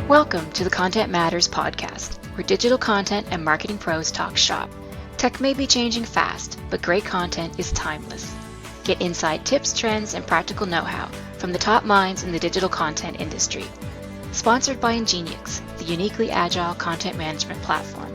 Welcome to the Content Matters podcast, where digital content and marketing pros talk shop. Tech may be changing fast, but great content is timeless. Get inside tips, trends, and practical know-how from the top minds in the digital content industry. Sponsored by Ingeniux, the uniquely agile content management platform.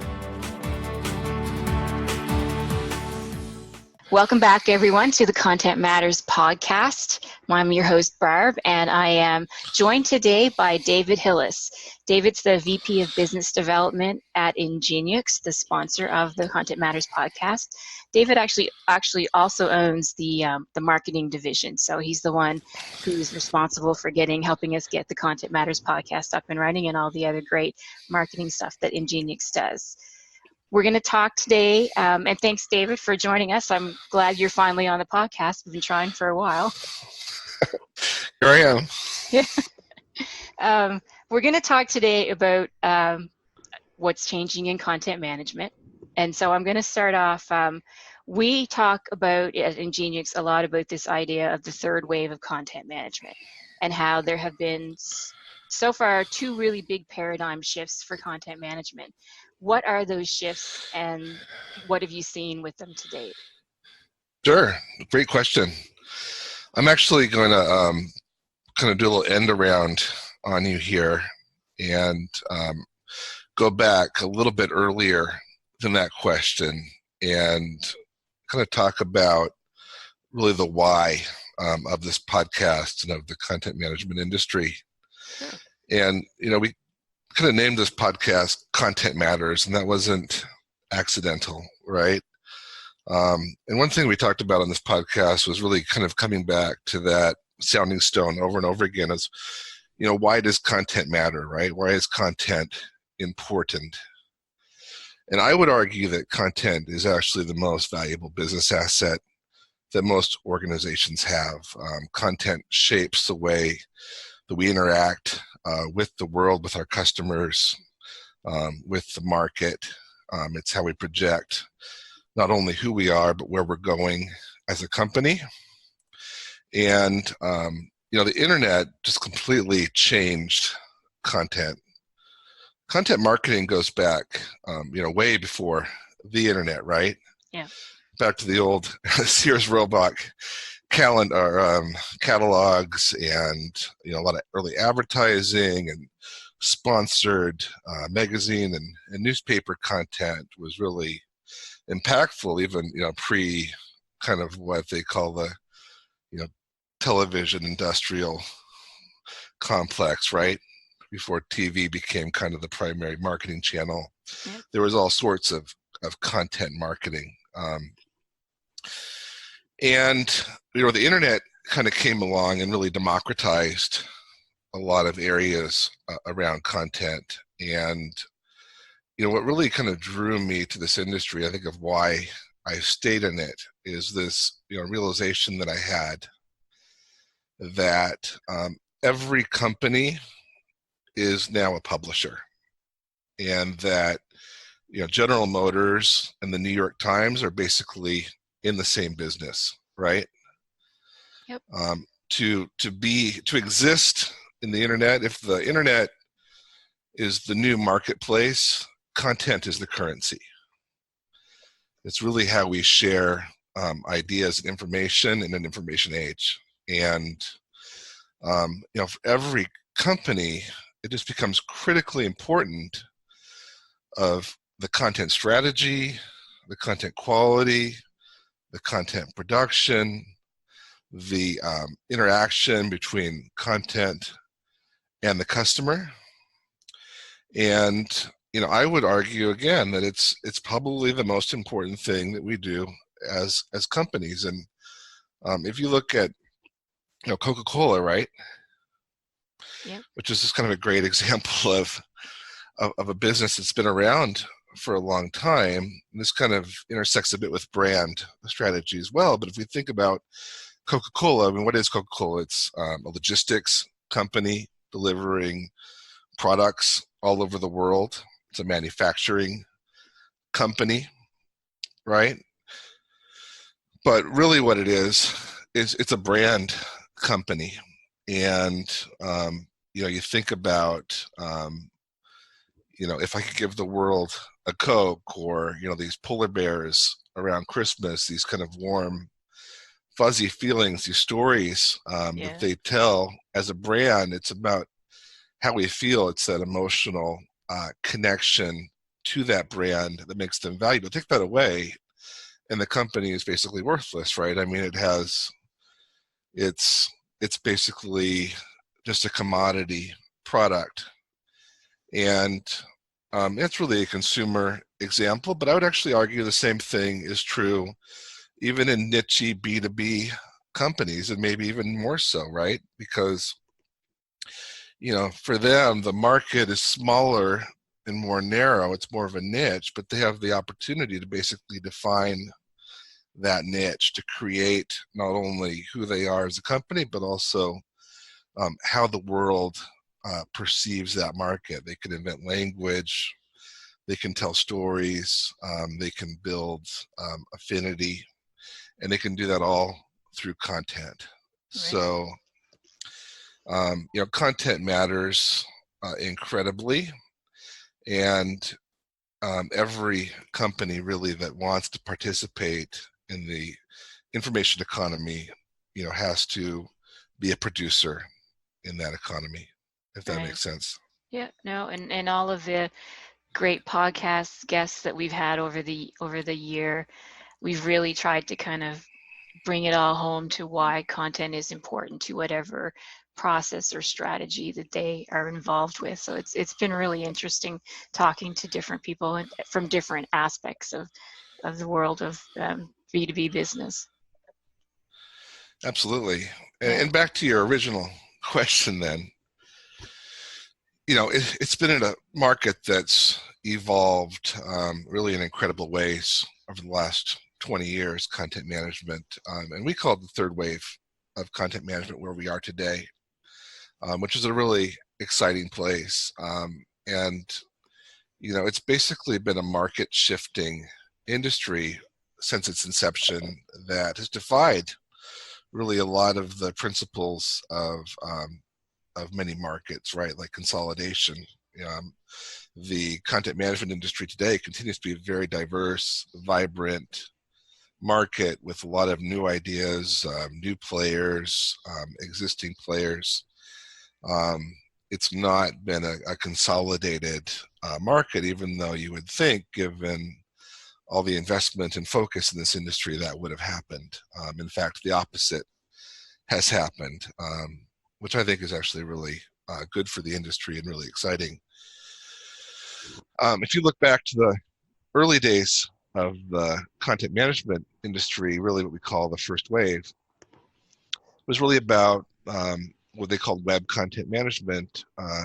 Welcome back, everyone, to the Content Matters podcast. I'm your host, Barb, and I am joined today by David Hillis. David's the VP of Business Development at Ingeniux, the sponsor of the Content Matters podcast. David actually also owns the marketing division, so he's the one who's responsible for helping us get the Content Matters podcast up and running and all the other great marketing stuff that Ingeniux does. We're going to talk today, and thanks, David, for joining us. I'm glad you're finally on the podcast. We've been trying for a while. Here I am. Yeah. We're going to talk today about what's changing in content management. And so I'm going to start off. We talk about at Ingeniux a lot about this idea of the third wave of content management and how there have been so far two really big paradigm shifts for content management. What are those shifts and what have you seen with them to date? Sure, great question. I'm actually going to kind of do a little end around on you here and go back a little bit earlier than that question and kind of talk about really the why of this podcast and of the content management industry. Sure. And, we kind of named this podcast Content Matters, and that wasn't accidental, right? And one thing we talked about on this podcast was really kind of coming back to that sounding stone over and over again is, why does content matter, right? Why is content important? And I would argue that content is actually the most valuable business asset that most organizations have. Content shapes the way that we interact with the world, with our customers, with the market. It's how we project not only who we are, but where we're going as a company. And, the internet just completely changed content. Content marketing goes back, way before the internet, right? Yeah. Back to the old Sears Roebuck catalogs and a lot of early advertising and sponsored magazine and newspaper content was really impactful, even pre kind of what they call the television industrial complex, right? Before TV became kind of the primary marketing channel. Yeah. There was all sorts of content marketing. And the internet kind of came along and really democratized a lot of areas around content. And what really kind of drew me to this industry, I think of why I stayed in it, is this realization that I had that every company is now a publisher, and that General Motors and the New York Times are basically in the same business, right? Yep. To exist in the internet, if the internet is the new marketplace, content is the currency. It's really how we share ideas and information in an information age. And for every company, it just becomes critically important of the content strategy, the content quality, the content production, the interaction between content and the customer. And I would argue again that it's probably the most important thing that we do as companies. And if you look at Coca-Cola, right? Yeah. Which is just kind of a great example of a business that's been around for a long time. And this kind of intersects a bit with brand strategy as well. But if we think about Coca-Cola, what is Coca-Cola? It's a logistics company delivering products all over the world. It's a manufacturing company, right? But really what it is it's a brand company. And you think about, if I could give the world a Coke, or, these polar bears around Christmas, these kind of warm, fuzzy feelings, these stories that they tell as a brand. It's about how we feel. It's that emotional connection to that brand that makes them valuable. Take that away, and the company is basically worthless, right? I mean, it's basically just a commodity product. And it's really a consumer example, but I would actually argue the same thing is true even in niche B2B companies, and maybe even more so, right? Because, for them, the market is smaller and more narrow. It's more of a niche, but they have the opportunity to basically define that niche, to create not only who they are as a company, but also how the world perceives that market. They can invent language, they can tell stories, they can build affinity, and they can do that all through content. Right. So, content matters incredibly, and every company really that wants to participate in the information economy, has to be a producer in that economy, if that makes sense. Yeah, no, and all of the great podcast guests that we've had over the year, we've really tried to kind of bring it all home to why content is important to whatever process or strategy that they are involved with. So it's been really interesting talking to different people from different aspects of the world of B2B business. Absolutely. And back to your original question then, it's been in a market that's evolved really in incredible ways over the last 20 years, content management. And we call it the third wave of content management where we are today, which is a really exciting place. And it's basically been a market shifting industry since its inception that has defied really a lot of the principles of many markets, right? Like consolidation. The content management industry today continues to be a very diverse, vibrant market with a lot of new ideas, new players, existing players. It's not been a consolidated market, even though you would think, given all the investment and focus in this industry, that would have happened. In fact, the opposite has happened, which I think is actually really good for the industry and really exciting. If you look back to the early days of the content management industry, really what we call the first wave, was really about what they called web content management,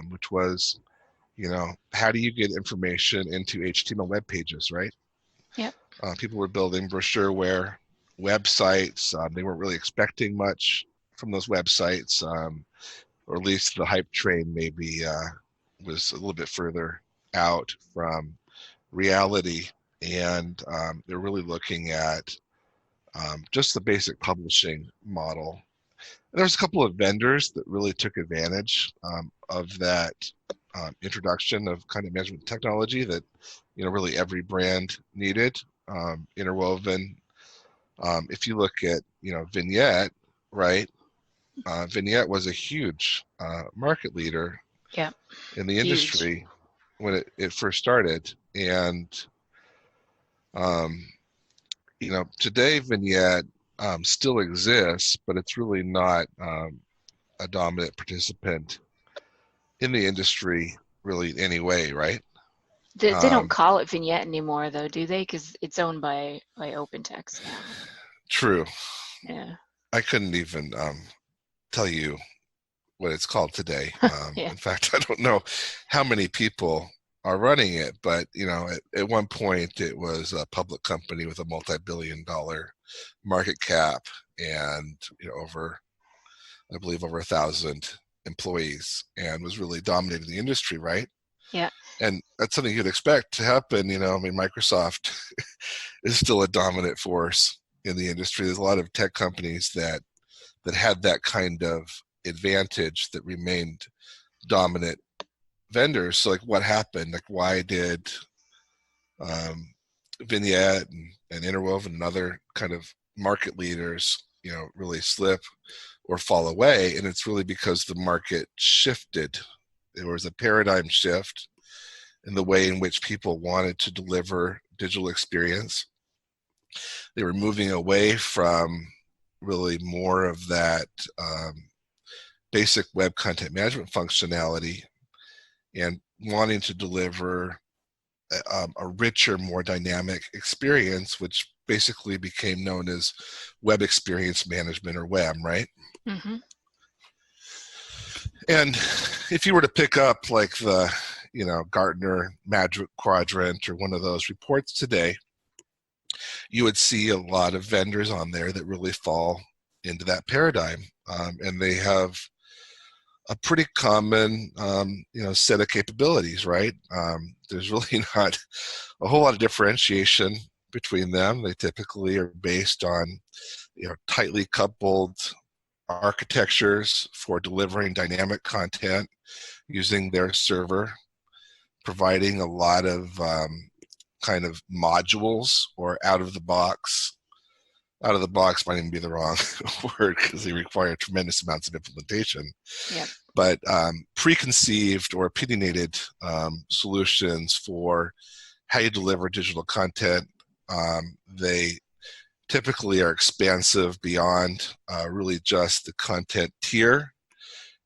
which was, how do you get information into HTML web pages, right? Yep. People were building brochureware websites. They weren't really expecting much from those websites, or at least the hype train maybe was a little bit further out from reality. And they're really looking at just the basic publishing model. And there's a couple of vendors that really took advantage of that introduction of content management technology that, really every brand needed, interwoven. If you look at, Vignette, right? Vignette was a huge market leader in the industry when it first started. And, today Vignette still exists, but it's really not a dominant participant in the industry really in any way, right? They don't call it Vignette anymore, though, do they? Because it's owned by OpenText now. True. Yeah. I couldn't even tell you what it's called today. In fact, I don't know how many people are running it, but at one point it was a public company with a multi-billion-dollar market cap and I believe over 1,000 employees, and was really dominating the industry, right? Yeah. And that's something you'd expect to happen. Microsoft is still a dominant force in the industry. There's a lot of tech companies that had that kind of advantage that remained dominant vendors. So like what happened? Like why did Vignette and Interwoven and other kind of market leaders, really slip or fall away? And it's really because the market shifted. There was a paradigm shift in the way in which people wanted to deliver digital experience. They were moving away from really more of that basic web content management functionality and wanting to deliver a richer, more dynamic experience, which basically became known as web experience management, or WEM, right? Mm-hmm. And if you were to pick up like the, Gartner Magic Quadrant or one of those reports today, you would see a lot of vendors on there that really fall into that paradigm. And they have a pretty common, set of capabilities, right? There's really not a whole lot of differentiation between them. They typically are based on, tightly coupled architectures for delivering dynamic content using their server, providing a lot of kind of modules or out of the box might even be the wrong word because they require tremendous amounts of implementation. Yep. But preconceived or opinionated solutions for how you deliver digital content. They typically are expansive beyond really just the content tier,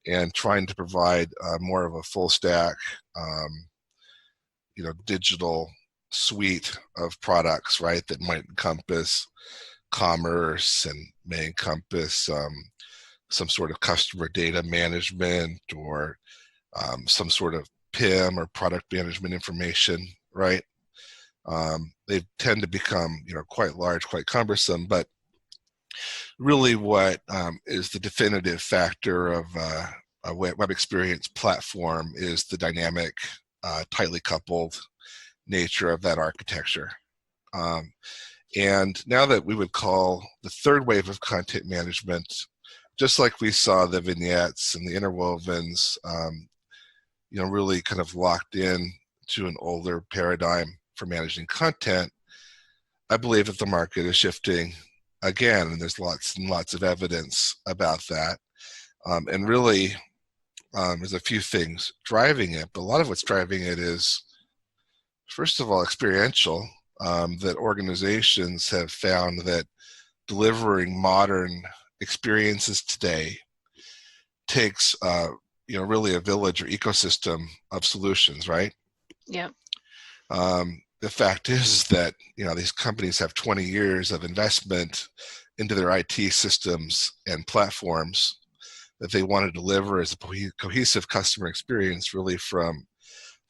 and trying to provide more of a full stack, digital suite of products, right, that might encompass commerce and may encompass some sort of customer data management or some sort of PIM or product management information, right? They tend to become, quite large, quite cumbersome, but really what is the definitive factor of a web experience platform is the dynamic, tightly coupled nature of that architecture. And now that we would call the third wave of content management, just like we saw the vignettes and the interwovens, really kind of locked in to an older paradigm for managing content, I believe that the market is shifting again, and there's lots and lots of evidence about that. And really, there's a few things driving it, but a lot of what's driving it is, first of all, experiential, that organizations have found that delivering modern experiences today takes, really a village or ecosystem of solutions, right? Yeah. The fact is that, these companies have 20 years of investment into their IT systems and platforms that they want to deliver as a cohesive customer experience, really from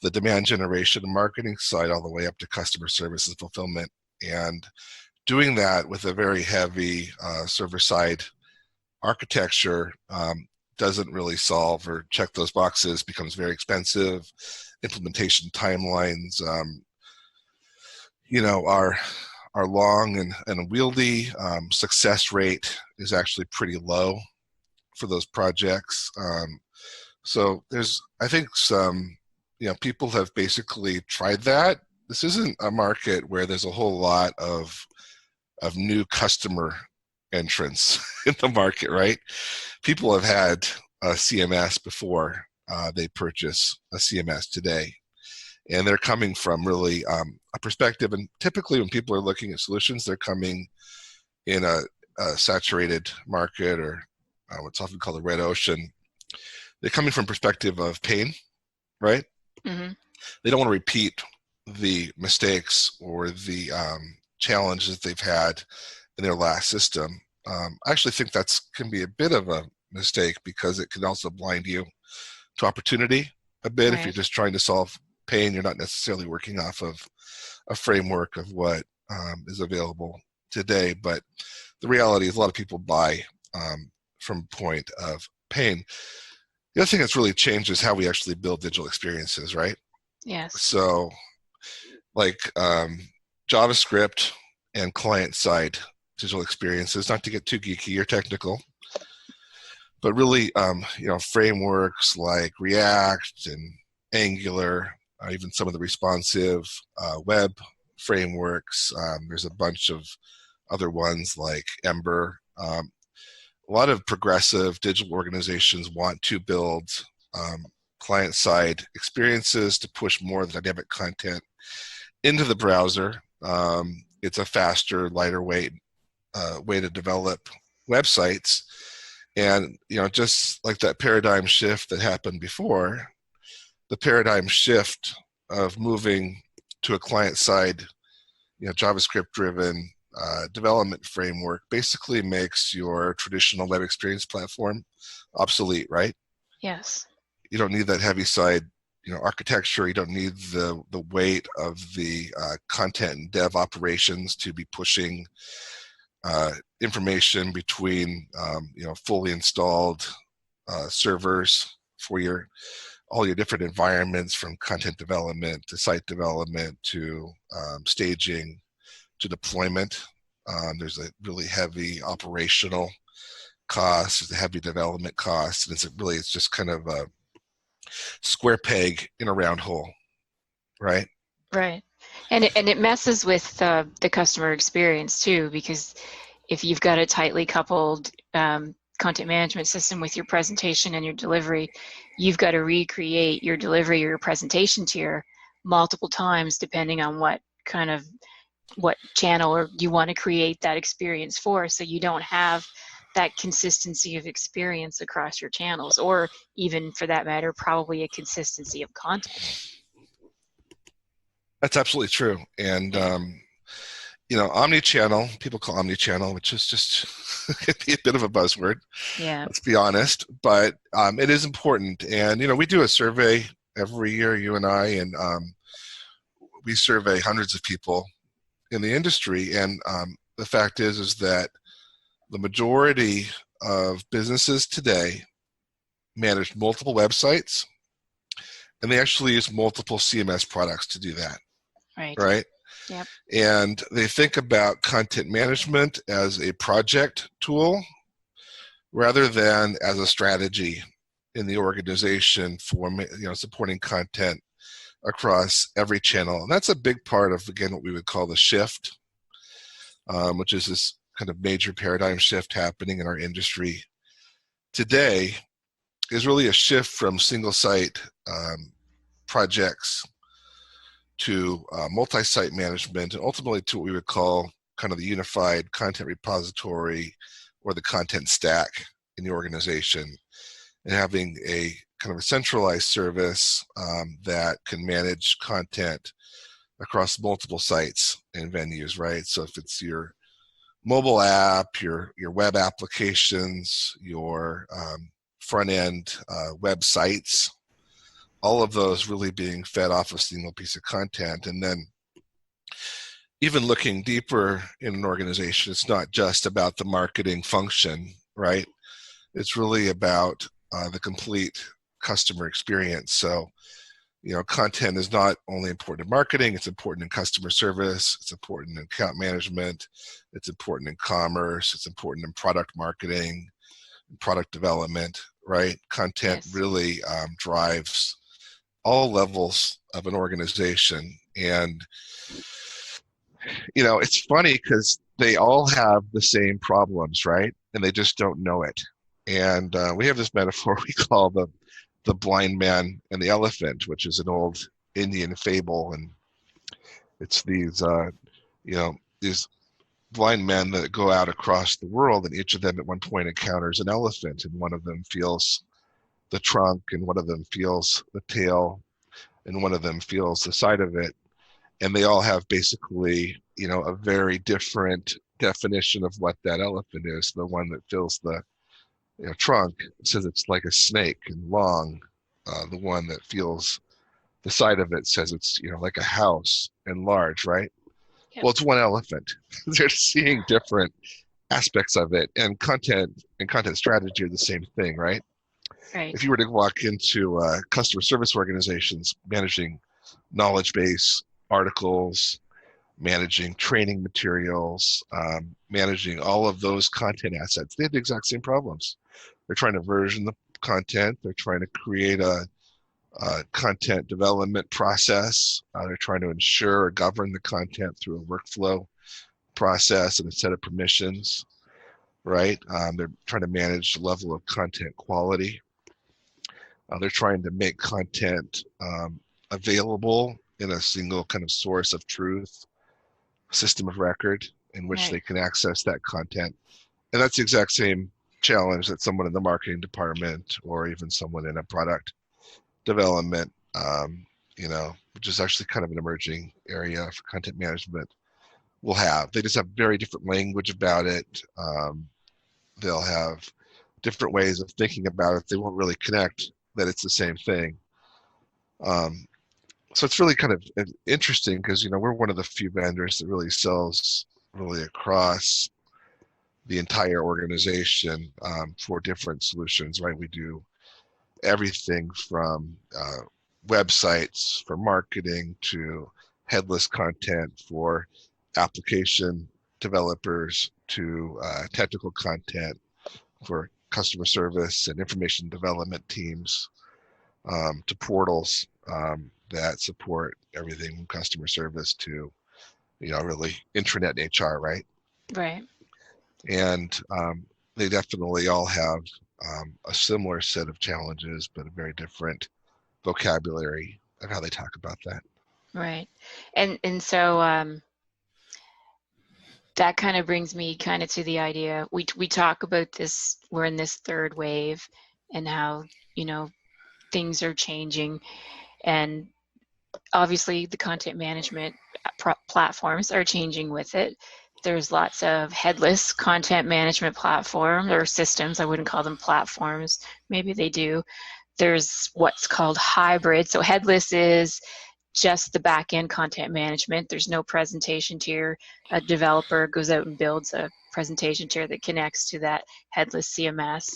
the demand generation and marketing side all the way up to customer service and fulfillment. And doing that with a very heavy server-side architecture doesn't really solve or check those boxes, becomes very expensive. Implementation timelines, are long and unwieldy. Success rate is actually pretty low for those projects. So there's, I think, some, people have basically tried that. This isn't a market where there's a whole lot of new customer entrants in the market, right? People have had a CMS before they purchase a CMS today. And they're coming from really a perspective, and typically when people are looking at solutions, they're coming in a saturated market, or what's often called a red ocean. They're coming from perspective of pain, right? Mm-hmm. They don't want to repeat the mistakes or the challenges they've had in their last system. I actually think that can be a bit of a mistake, because it can also blind you to opportunity a bit. Right. If you're just trying to solve pain, you're not necessarily working off of a framework of what is available today. But the reality is a lot of people buy from a point of pain. The other thing that's really changed is how we actually build digital experiences, right? Yes. So like JavaScript and client-side digital experiences, not to get too geeky or technical, But really, frameworks like React and Angular, even some of the responsive web frameworks. There's a bunch of other ones like Ember. A lot of progressive digital organizations want to build client-side experiences to push more of the dynamic content into the browser. It's a faster, lighter weight way to develop websites. And, just like that paradigm shift that happened before, the paradigm shift of moving to a client-side, JavaScript-driven development framework basically makes your traditional web experience platform obsolete, right? Yes. You don't need that heavy side, architecture. You don't need the weight of the content and dev operations to be pushing information between, fully installed servers for all your different environments, from content development to site development to staging to deployment. There's a really heavy operational cost, there's a heavy development cost, and it's just kind of a square peg in a round hole, right? Right. And it messes with the customer experience too, because if you've got a tightly coupled content management system with your presentation and your delivery, you've got to recreate your delivery or your presentation tier multiple times depending on what channel or you want to create that experience for, so you don't have that consistency of experience across your channels, or even for that matter, probably a consistency of content. That's absolutely true. And omnichannel, people call omnichannel, which is just could be a bit of a buzzword. Yeah. Let's be honest, but it is important. And we do a survey every year, you and I, and we survey hundreds of people in the industry. And the fact is that the majority of businesses today manage multiple websites, and they actually use multiple CMS products to do that. Right? Yep. And they think about content management as a project tool rather than as a strategy in the organization for supporting content across every channel. And that's a big part of, again, what we would call the shift, which is this kind of major paradigm shift happening in our industry today, is really a shift from single site projects to multi-site management, and ultimately to what we would call kind of the unified content repository or the content stack in the organization, and having a kind of a centralized service that can manage content across multiple sites and venues, right? So if it's your mobile app, your web applications, your front-end websites, all of those really being fed off a single piece of content. And then even looking deeper in an organization, it's not just about the marketing function, right? It's really about the complete customer experience. So, content is not only important in marketing, it's important in customer service, it's important in account management, it's important in commerce, it's important in product marketing, product development, right? Content really drives all levels of an organization. And it's funny because they all have the same problems, right? And they just don't know it. And we have this metaphor we call the blind man and the elephant, which is an old Indian fable. And it's these blind men that go out across the world, and each of them at one point encounters an elephant, and one of them feels the trunk, and one of them feels the tail, and one of them feels the side of it. And they all have basically, a very different definition of what that elephant is. The one that feels the trunk says it's like a snake and long. The one that feels the side of it says it's, like a house and large, right? Yep. Well, it's one elephant. They're seeing different aspects of it. And content and content strategy are the same thing, right? Right. If you were to walk into customer service organizations managing knowledge base articles, managing training materials, managing all of those content assets, they have the exact same problems. They're trying to version the content. They're trying to create a content development process. They're trying to ensure or govern the content through a workflow process and a set of permissions, right? They're trying to manage the level of content quality. They're trying to make content available in a single kind of source of truth, system of record in which they can access that content. And that's the exact same challenge that someone in the marketing department or even someone in a product development, which is actually kind of an emerging area for content management, will have. They just have very different language about it. They'll have different ways of thinking about it. They won't really connect that it's the same thing. So it's really kind of interesting because, we're one of the few vendors that really sells really across the entire organization for different solutions, right? We do everything from websites for marketing to headless content for application developers to technical content for customer service and information development teams to portals that support everything from customer service to, really intranet and HR, right? Right. And they definitely all have a similar set of challenges, but a very different vocabulary of how they talk about that. Right. And so that kind of brings me kind of to the idea, we talk about this, we're in this third wave and how, things are changing, and obviously the content management platforms are changing with it. There's lots of headless content management platforms or systems. I wouldn't call them platforms. Maybe they do. There's what's called hybrid. So headless is just the back-end content management. There's no presentation tier. A developer goes out and builds a presentation tier that connects to that headless CMS.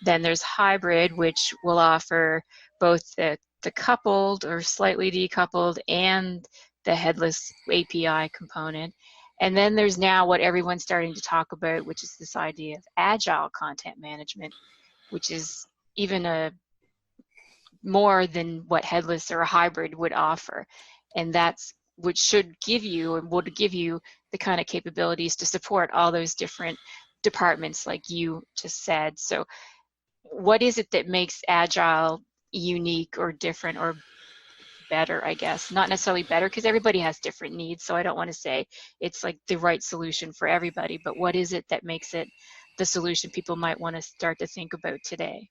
Then there's hybrid, which will offer both the coupled or slightly decoupled and the headless API component. And then there's now what everyone's starting to talk about, which is this idea of agile content management, which is even a more than what headless or a hybrid would offer. And that's which should give you and would give you the kind of capabilities to support all those different departments like you just said. So what is it that makes Agile unique or different or better, I guess? Not necessarily better, because everybody has different needs, so I don't want to say it's like the right solution for everybody, but what is it that makes it the solution people might want to start to think about today?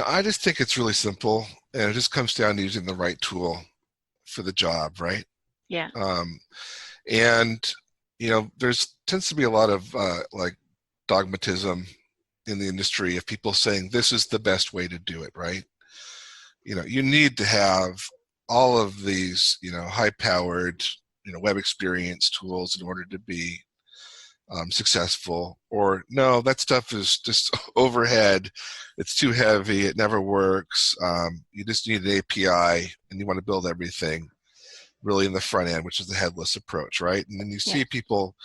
I just think it's really simple, and it just comes down to using the right tool for the job, right? Yeah. And there's tends to be a lot of like dogmatism in the industry of people saying this is the best way to do it, right? You need to have all of these, high-powered, web experience tools in order to be successful, or no, that stuff is just overhead. It's too heavy. It never works. You just need an API, and you want to build everything really in the front end, which is the headless approach, right? And then you see people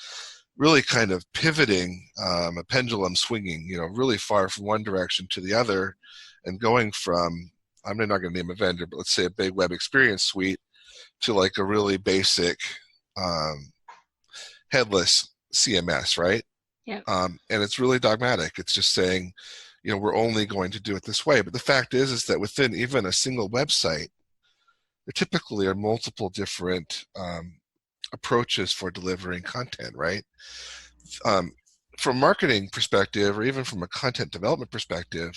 really kind of pivoting, a pendulum swinging, really far from one direction to the other, and going from, I'm not going to name a vendor, but let's say a big web experience suite to like a really basic headless CMS, right? Yeah. And it's really dogmatic. It's just saying, we're only going to do it this way. But the fact is that within even a single website, there typically are multiple different approaches for delivering content, right? From a marketing perspective, or even from a content development perspective,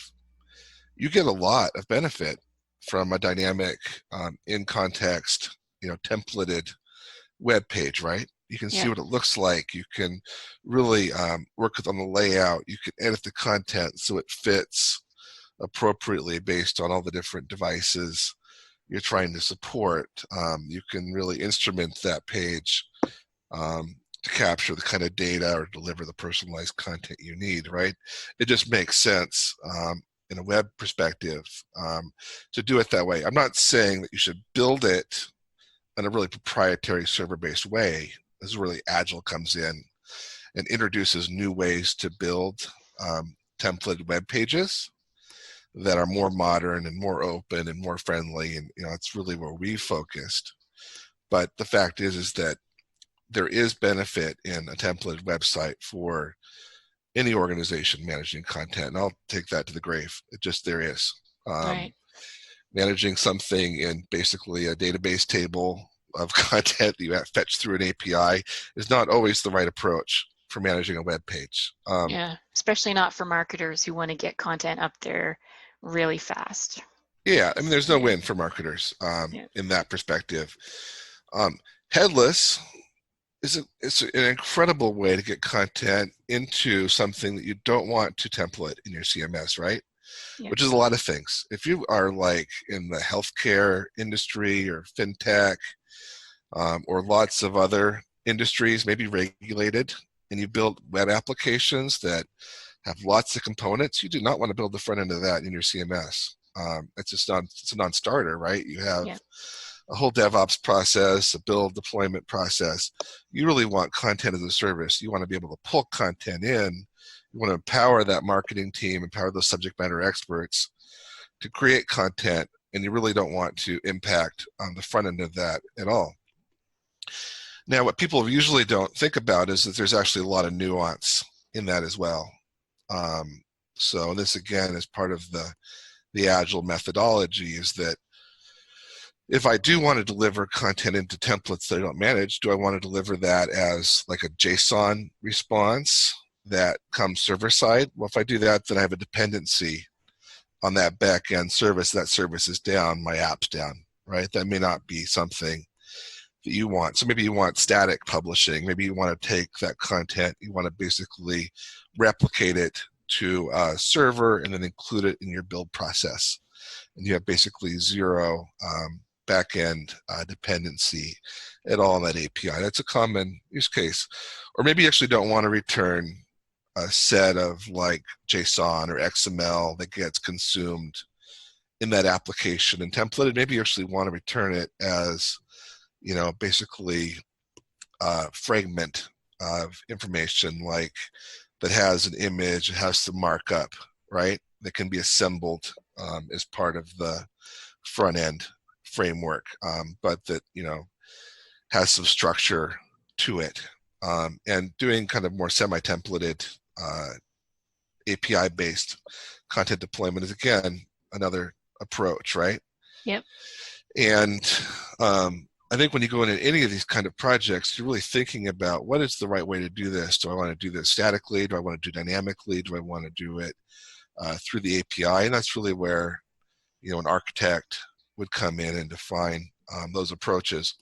you get a lot of benefit from a dynamic, in context, templated web page, right? You can see what it looks like. You can really work on the layout. You can edit the content so it fits appropriately based on all the different devices you're trying to support. You can really instrument that page to capture the kind of data or deliver the personalized content you need, right? It just makes sense in a web perspective to do it that way. I'm not saying that you should build it in a really proprietary server-based way. This is where really Agile comes in and introduces new ways to build templated web pages that are more modern and more open and more friendly, and it's really where we focused. But the fact is that there is benefit in a templated website for any organization managing content, and I'll take that to the grave. There is. Right. Managing something in basically a database table of content that you have fetched through an API is not always the right approach for managing a web page. Yeah, especially not for marketers who want to get content up there really fast. Yeah, I mean, there's no win for marketers in that perspective. Headless it's an incredible way to get content into something that you don't want to template in your CMS, right? Yeah. Which is a lot of things. If you are like in the healthcare industry or fintech or lots of other industries, maybe regulated, and you build web applications that have lots of components, you do not want to build the front end of that in your CMS. It's a non-starter, right? You have a whole DevOps process, a build deployment process. You really want content as a service. You want to be able to pull content in. You want to empower that marketing team, empower those subject matter experts to create content, and you really don't want to impact on the front end of that at all. Now, what people usually don't think about is that there's actually a lot of nuance in that as well. So this, again, is part of the Agile methodology, is that if I do want to deliver content into templates that I don't manage, do I want to deliver that as like a JSON response that comes server side? Well, if I do that, then I have a dependency on that back end service. That service is down, my app's down, right? That may not be something that you want. So maybe you want static publishing. Maybe you want to take that content, you want to basically replicate it to a server and then include it in your build process. And you have basically zero back-end dependency at all on that API. That's a common use case. Or maybe you actually don't want to return a set of like JSON or XML that gets consumed in that application and templated. Maybe you actually want to return it as, basically a fragment of information like that has an image, it has some markup, right? That can be assembled as part of the front end framework, but that has some structure to it. And doing kind of more semi-templated API-based content deployment is, again, another approach, right? Yep. And I think when you go into any of these kind of projects, you're really thinking about what is the right way to do this. Do I want to do this statically? Do I want to do dynamically? Do I want to do it through the API? And that's really where an architect would come in and define those approaches.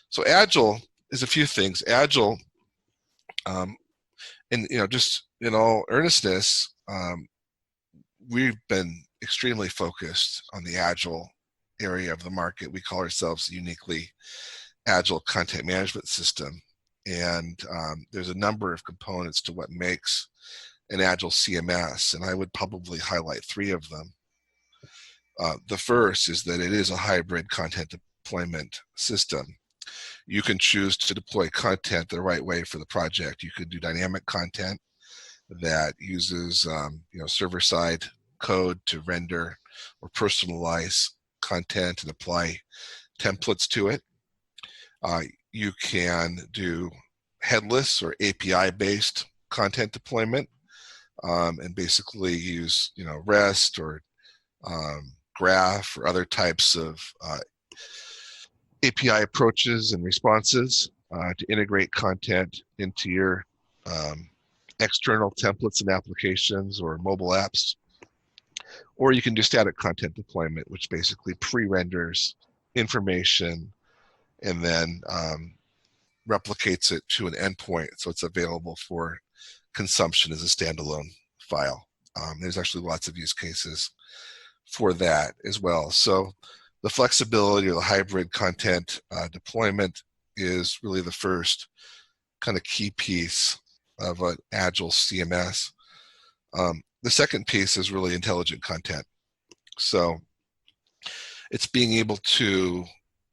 So Agile is a few things. Agile, and just in all earnestness, we've been extremely focused on the Agile area of the market. We call ourselves uniquely Agile Content Management System, and there's a number of components to what makes an Agile CMS, and I would probably highlight three of them. The first is that it is a hybrid content deployment system. You can choose to deploy content the right way for the project. You could do dynamic content that uses server-side code to render or personalize content and apply templates to it. You can do headless or API-based content deployment and basically use REST or Graph or other types of API approaches and responses to integrate content into your external templates and applications or mobile apps. Or you can do static content deployment, which basically pre-renders information and then replicates it to an endpoint so it's available for consumption as a standalone file. There's actually lots of use cases for that as well. So the flexibility or the hybrid content deployment is really the first kind of key piece of an Agile CMS. The second piece is really intelligent content. So it's being able to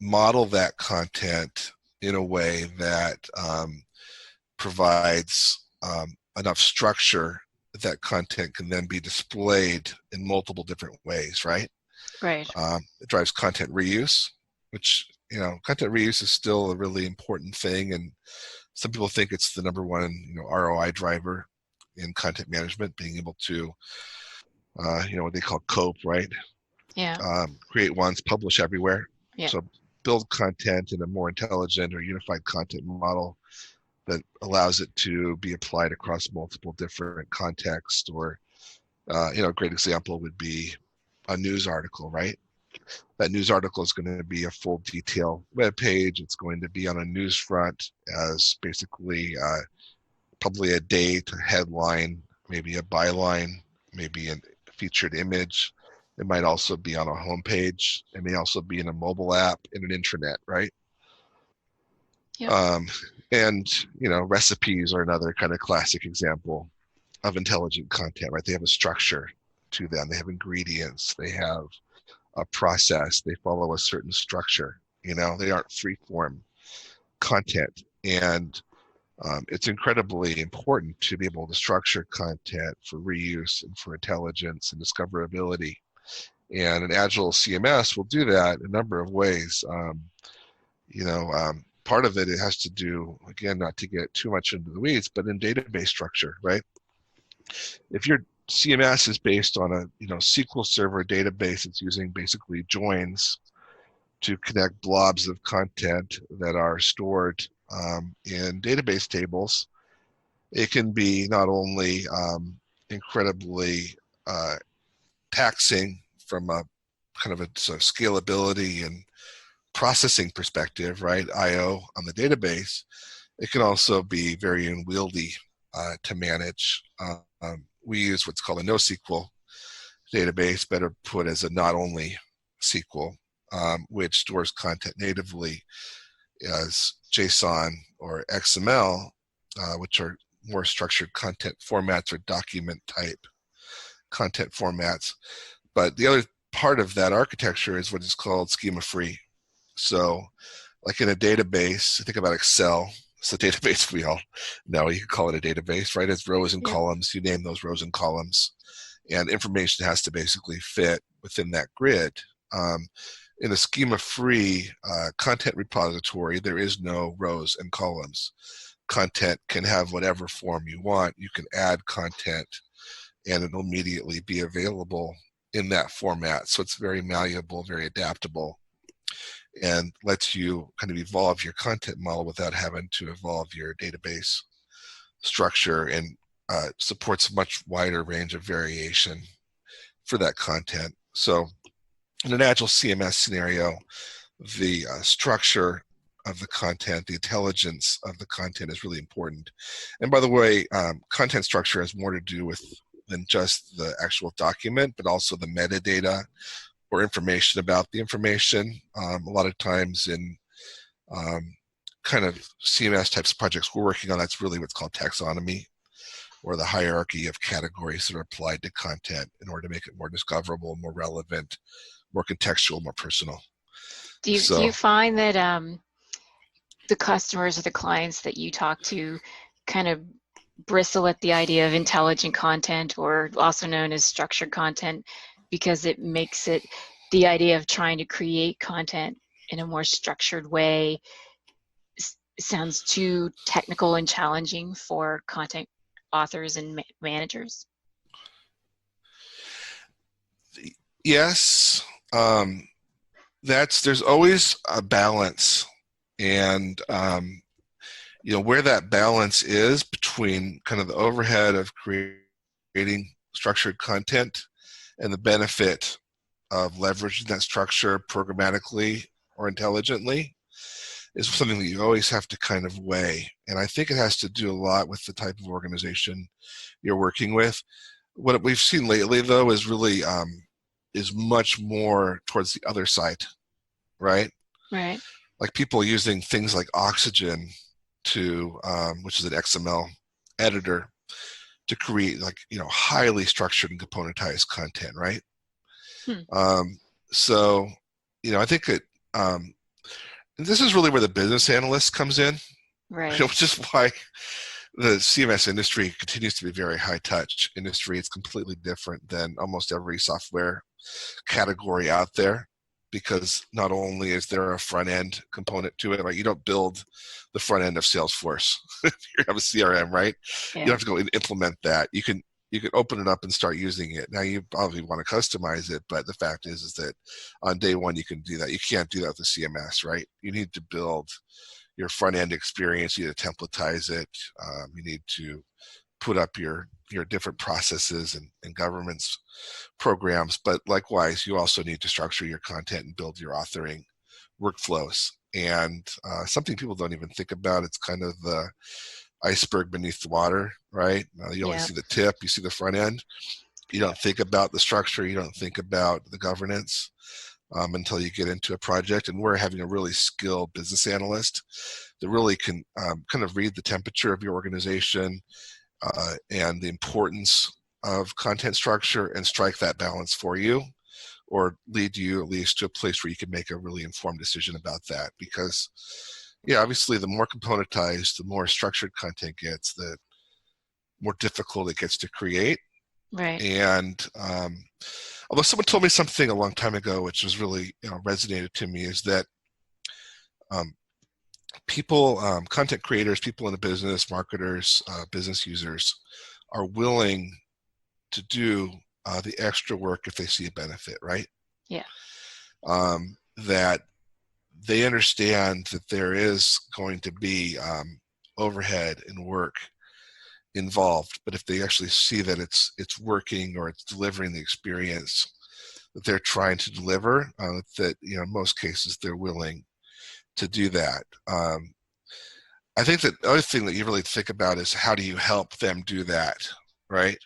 model that content in a way that provides enough structure that content can then be displayed in multiple different ways, right? Right. It drives content reuse, which, content reuse is still a really important thing, and some people think it's the number one, ROI driver in content management, being able to, what they call COPE, right? Yeah. Create once, publish everywhere. Yeah. So build content in a more intelligent or unified content model that allows it to be applied across multiple different contexts. Or, a great example would be a news article, right? That news article is going to be a full detail web page. It's going to be on a news front as basically probably a date, a headline, maybe a byline, maybe a featured image. It might also be on a homepage. It may also be in a mobile app, in an intranet, right? Yep. And recipes are another kind of classic example of intelligent content, right? They have a structure to them. They have ingredients. They have a process. They follow a certain structure. They aren't free form content. And it's incredibly important to be able to structure content for reuse and for intelligence and discoverability. And an Agile CMS will do that in a number of ways. Part of it has to do, again, not to get too much into the weeds, but in database structure, right? If your CMS is based on a SQL Server database, it's using basically joins to connect blobs of content that are stored in database tables. It can be not only incredibly taxing from a kind of a scalability and processing perspective, right? I/O on the database. It can also be very unwieldy to manage. We use what's called a NoSQL database, better put as a not only SQL, which stores content natively as JSON or XML, which are more structured content formats or document type content formats. But the other part of that architecture is what is called schema-free. So like in a database, think about Excel. It's a database we all know. You can call it a database, right? It's rows and columns. You name those rows and columns. And information has to basically fit within that grid. In a schema-free content repository, there is no rows and columns. Content can have whatever form you want. You can add content and it'll immediately be available in that format. So it's very malleable, very adaptable, and lets you kind of evolve your content model without having to evolve your database structure, and supports a much wider range of variation for that content. So in an Agile CMS scenario, the structure of the content, the intelligence of the content is really important. And by the way, content structure has more to do with than just the actual document, but also the metadata or information about the information. A lot of times in kind of CMS types of projects we're working on, that's really what's called taxonomy, or the hierarchy of categories that are applied to content in order to make it more discoverable, more relevant, more contextual, more personal. Do you find that the customers or the clients that you talk to kind of bristle at the idea of intelligent content, or also known as structured content, because it makes it, the idea of trying to create content in a more structured way sounds too technical and challenging for content authors and managers? Yes, there's always a balance, and where that balance is between kind of the overhead of creating structured content and the benefit of leveraging that structure programmatically or intelligently is something that you always have to kind of weigh. And I think it has to do a lot with the type of organization you're working with. What we've seen lately, though, is really is much more towards the other side, right? Right. Like people using things like Oxygen to, which is an XML editor, to create highly structured and componentized content, right? So, I think that this is really where the business analyst comes in, right? Which is why the CMS industry continues to be very high touch industry. It's completely different than almost every software category out there, because not only is there a front end component to it, right? You don't build the front end of Salesforce. You have a CRM, right? Yeah. You don't have to go and implement that. You can open it up and start using it. Now you probably want to customize it, but the fact is that on day one you can do that. You can't do that with the CMS, right? You need to build your front end experience. You need to templatize it. You need to put up your different processes and governance programs, but likewise, you also need to structure your content and build your authoring workflows. And something people don't even think about, it's kind of the iceberg beneath the water, right? You only see the tip, you see the front end. You don't think about the structure, you don't think about the governance until you get into a project. And we're having a really skilled business analyst that really can kind of read the temperature of your organization and the importance of content structure and strike that balance for you, or lead you at least to a place where you can make a really informed decision about that. Because obviously the more componentized, the more structured content gets, the more difficult it gets to create. Right. And although someone told me something a long time ago, which was really resonated to me, is that people, content creators, people in the business, marketers, business users are willing to do the extra work if they see a benefit, right? Yeah. That they understand that there is going to be overhead and work involved, but if they actually see that it's working or it's delivering the experience that they're trying to deliver, that in most cases they're willing to do that. I think that the other thing that you really think about is how do you help them do that, right?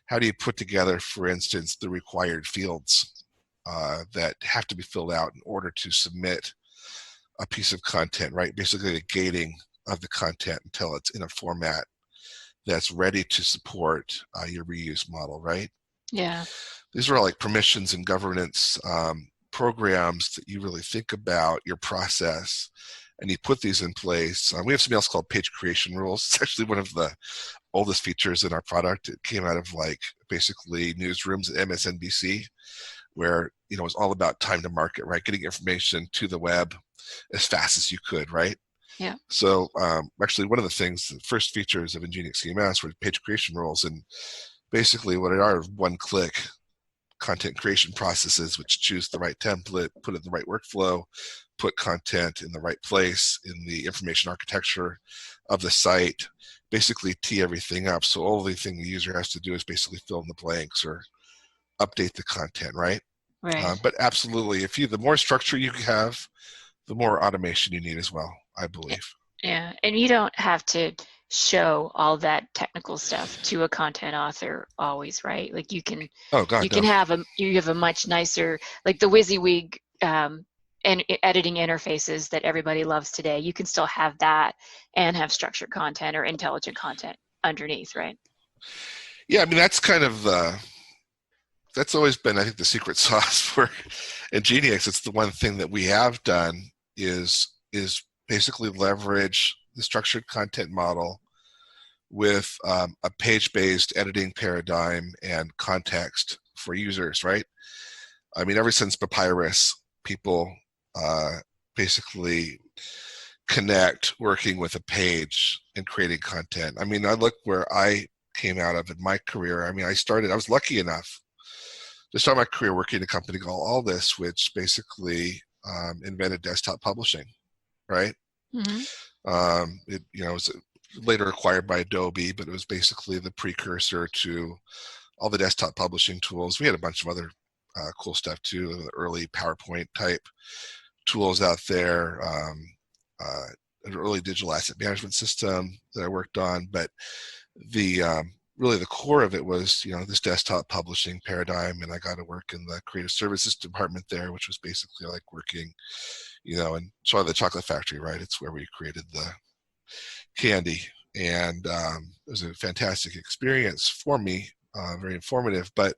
How do you put together, for instance, the required fields that have to be filled out in order to submit a piece of content, right? Basically the gating of the content until it's in a format that's ready to support your reuse model, right? Yeah. These are all like permissions and governance programs that you really think about your process and you put these in place. We have something else called page creation rules. It's actually one of the oldest features in our product. It came out of like basically newsrooms at MSNBC, where it was all about time to market, right? Getting information to the web as fast as you could, right? Yeah. So actually one of the first features of Ingeniux CMS were page creation rules, and basically what it are one-click content creation processes, which choose the right template, put it in the right workflow, put content in the right place in the information architecture of the site, basically tee everything up. So all the thing the user has to do is basically fill in the blanks or update the content, right? Right. But absolutely, the more structure you have, the more automation you need as well, I believe. Yeah, and you don't have to show all that technical stuff to a content author always, right? Like you can have a much nicer, like the WYSIWYG and editing interfaces that everybody loves today. You can still have that and have structured content or intelligent content underneath, right? Yeah, I mean that's kind of that's always been, I think, the secret sauce for Ingeniux. It's the one thing that we have done is basically leverage the structured content model with a page-based editing paradigm and context for users, right? I mean, ever since Papyrus, people basically connect working with a page and creating content. I mean, I look where I came out of in my career. I mean, I was lucky enough to start my career working at a company called Aldus, which basically invented desktop publishing, right? Mm-hmm. It was later acquired by Adobe, but it was basically the precursor to all the desktop publishing tools. We had a bunch of other cool stuff too, the early PowerPoint type tools out there, an early digital asset management system that I worked on. But the really the core of it was this desktop publishing paradigm, and I got to work in the creative services department there, which was basically like working in Charlie the Chocolate Factory, right? It's where we created the candy, and it was a fantastic experience for me, very informative. But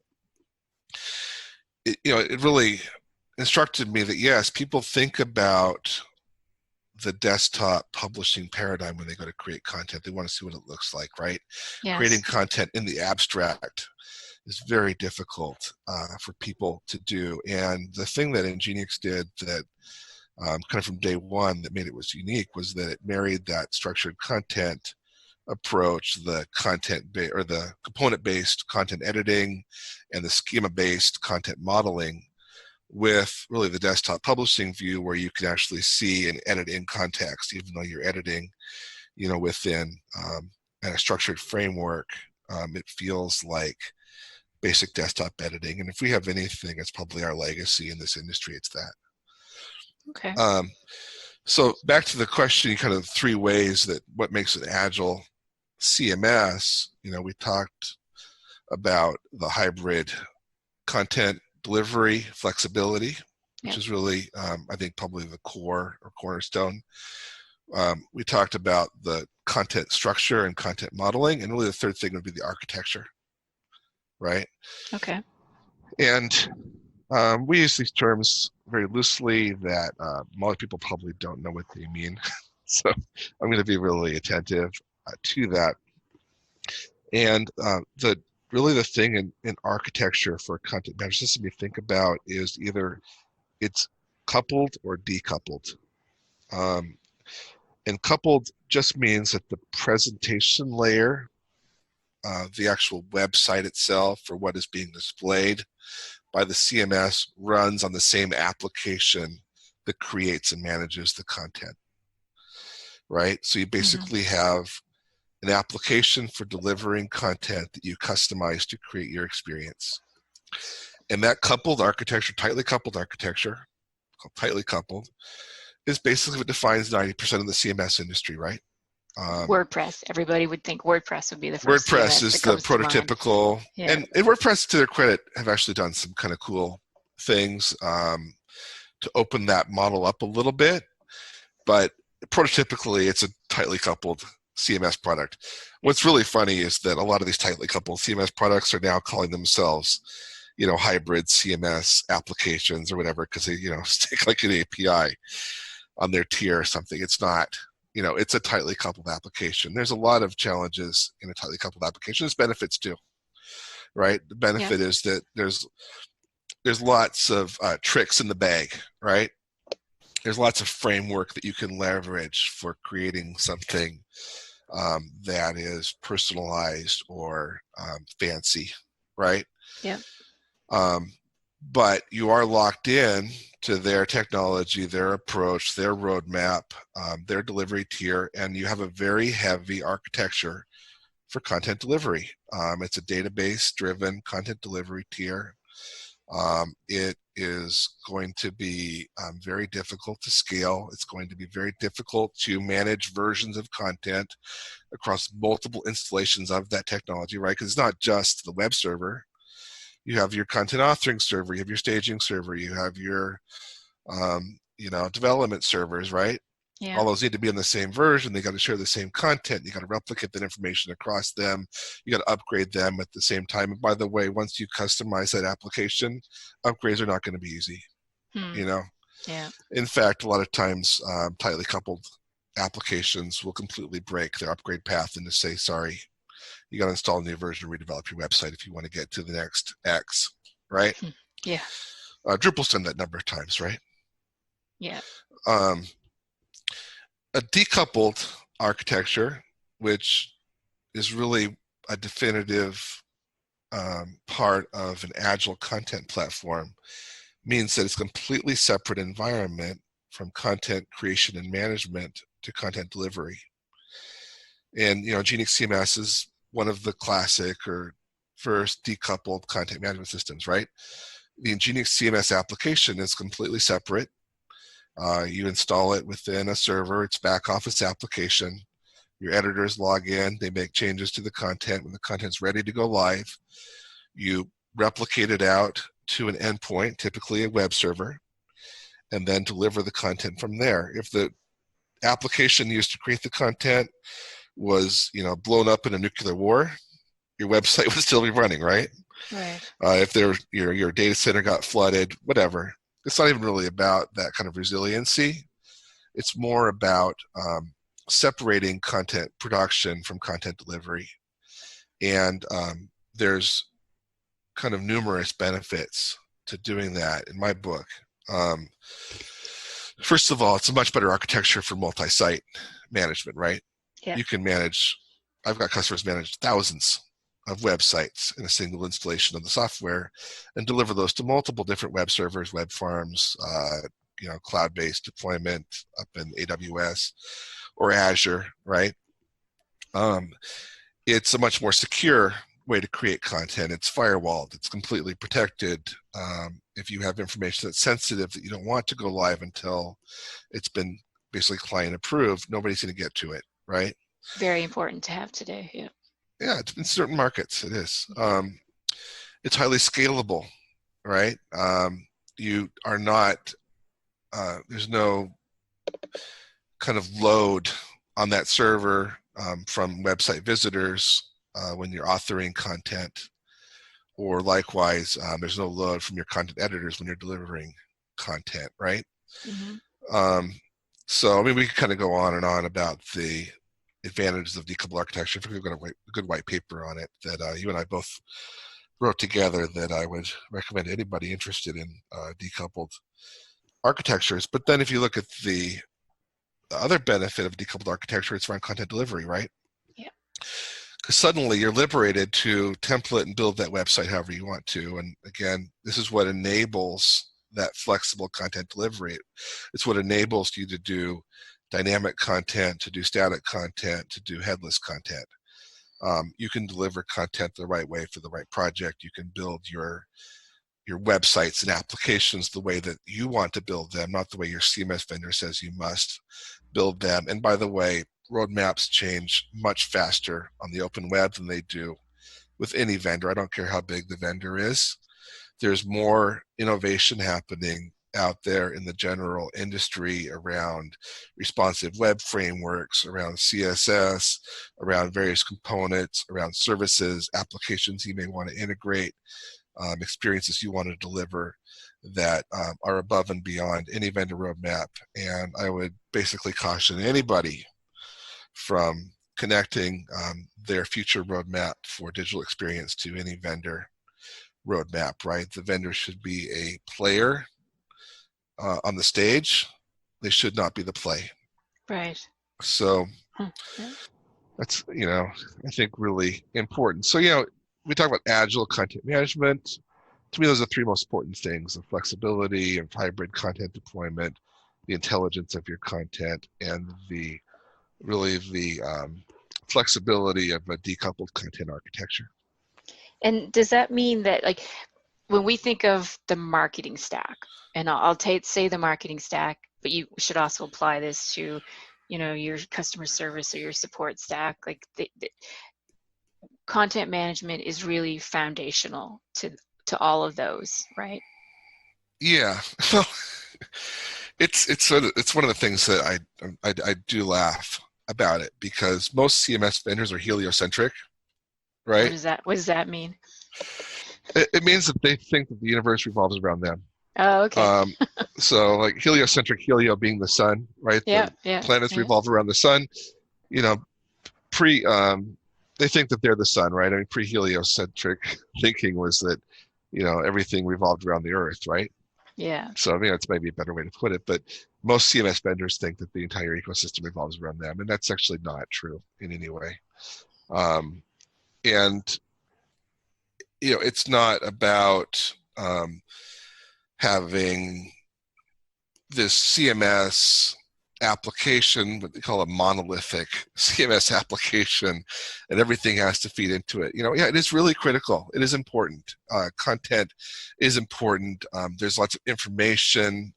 it really instructed me that yes, people think about the desktop publishing paradigm when they go to create content. They want to see what it looks like, right? Yes. Creating content in the abstract is very difficult for people to do. And the thing that Ingeniux did that kind of from day one that made it was unique was that it married that structured content approach, the or the component-based content editing and the schema-based content modeling with really the desktop publishing view where you can actually see and edit in context, even though you're editing, within a structured framework. It feels like basic desktop editing. And if we have anything, it's probably our legacy in this industry, it's that. Okay. So back to the question, kind of three ways that what makes an Agile CMS, we talked about the hybrid content delivery flexibility, which is really, I think, probably the core or cornerstone. We talked about the content structure and content modeling, and really the third thing would be the architecture, right? Okay. And we use these terms very loosely that a lot of people probably don't know what they mean. So I'm going to be really attentive to that. And really the thing in architecture for a content management system you think about is either it's coupled or decoupled. And coupled just means that the presentation layer, the actual website itself or what is being displayed by the CMS runs on the same application that creates and manages the content, right? So you basically have an application for delivering content that you customize to create your experience. And that coupled architecture, tightly coupled architecture, tightly coupled, is basically what defines 90% of the CMS industry, right? WordPress. Everybody would think WordPress would be the first WordPress CMS is that the comes to mind. prototypical, and WordPress, to their credit, have actually done some kind of cool things to open that model up a little bit. But prototypically, it's a tightly coupled CMS product. What's really funny is that a lot of these tightly coupled CMS products are now calling themselves, hybrid CMS applications or whatever, because they, stick like an API on their tier or something. It's not, it's a tightly coupled application. There's a lot of challenges in a tightly coupled application. There's benefits too, right? The benefit is that there's lots of tricks in the bag, right? There's lots of framework that you can leverage for creating something that is personalized or fancy, right? Yeah. But you are locked in to their technology, their approach, their roadmap, their delivery tier, and you have a very heavy architecture for content delivery. It's a database-driven content delivery tier. It is going to be very difficult to scale. It's going to be very difficult to manage versions of content across multiple installations of that technology, right? Because it's not just the web server. You have your content authoring server, you have your staging server, you have your development servers, right? Yeah. All those need to be in the same version. They got to share the same content. You got to replicate that information across them. You got to upgrade them at the same time. And by the way, once you customize that application, upgrades are not going to be easy. Yeah. In fact, a lot of times, tightly coupled applications will completely break their upgrade path and just say, sorry, you got to install a new version and redevelop your website if you want to get to the next X, right? Yeah. Drupal's done that a number of times, right? Yeah. A decoupled architecture, which is really a definitive part of an Agile content platform, means that it's a completely separate environment from content creation and management to content delivery. And Ingeniux CMS is one of the classic or first decoupled content management systems, right? The Ingeniux CMS application is completely separate. You install it within a server, it's back office application. Your editors log in, they make changes to the content. When the content's ready to go live, you replicate it out to an endpoint, typically a web server, and then deliver the content from there. If the application used to create the content was, blown up in a nuclear war, your website would still be running, right? Right. If your data center got flooded, whatever. It's not even really about that kind of resiliency. It's more about separating content production from content delivery. And there's kind of numerous benefits to doing that in my book. First of all, it's a much better architecture for multi-site management, right? Yeah. You can manage, I've got customers manage thousands of websites in a single installation of the software and deliver those to multiple different web servers, web farms, cloud-based deployment up in AWS or Azure, right? It's a much more secure way to create content. It's firewalled. It's completely protected. If you have information that's sensitive that you don't want to go live until it's been basically client approved, nobody's going to get to it, right? Very important to have today. Yeah. Yeah, it's in certain markets. It is. It's highly scalable, right? You are not. There's no kind of load on that server from website visitors when you're authoring content, or likewise, there's no load from your content editors when you're delivering content, right? Mm-hmm. So, I mean, we can kind of go on and on about the advantages of decoupled architecture. We've got a good white paper on it that you and I both wrote together that I would recommend to anybody interested in decoupled architectures. But then if you look at the other benefit of decoupled architecture, it's around content delivery, right? Yeah. Because suddenly you're liberated to template and build that website however you want to. And again, this is what enables that flexible content delivery. It's what enables you to do dynamic content, to do static content, to do headless content. You can deliver content the right way for the right project. You can build your websites and applications the way that you want to build them, not the way your CMS vendor says you must build them. And by the way, roadmaps change much faster on the open web than they do with any vendor. I don't care how big the vendor is. There's more innovation happening out there in the general industry around responsive web frameworks, around CSS, around various components, around services, applications you may want to integrate, experiences you want to deliver that are above and beyond any vendor roadmap. And I would basically caution anybody from connecting their future roadmap for digital experience to any vendor roadmap, right? The vendor should be a player on the stage. They should not be the play. Right. So Yeah. that's, I think really important. So, we talk about agile content management. To me, those are the three most important things: the flexibility of hybrid content deployment, the intelligence of your content, and the flexibility of a decoupled content architecture. And does that mean that, like, when we think of the marketing stack, and I'll say the marketing stack, but you should also apply this to, your customer service or your support stack, like the content management is really foundational to all of those, right? Yeah. It's one of the things that I do laugh about it, because most CMS vendors are heliocentric, right? What does that mean? It means that they think that the universe revolves around them. Oh, okay. So like heliocentric, helio being the sun, right? Yeah, the planets revolve around the sun. They think that they're the sun, right? I mean, pre-heliocentric thinking was that, everything revolved around the earth, right? Yeah. So, it's maybe a better way to put it, but most CMS vendors think that the entire ecosystem revolves around them, and that's actually not true in any way. And, it's not about having this CMS application, what they call a monolithic CMS application, and everything has to feed into it. It is really critical. It is important. Content is important. There's lots of information.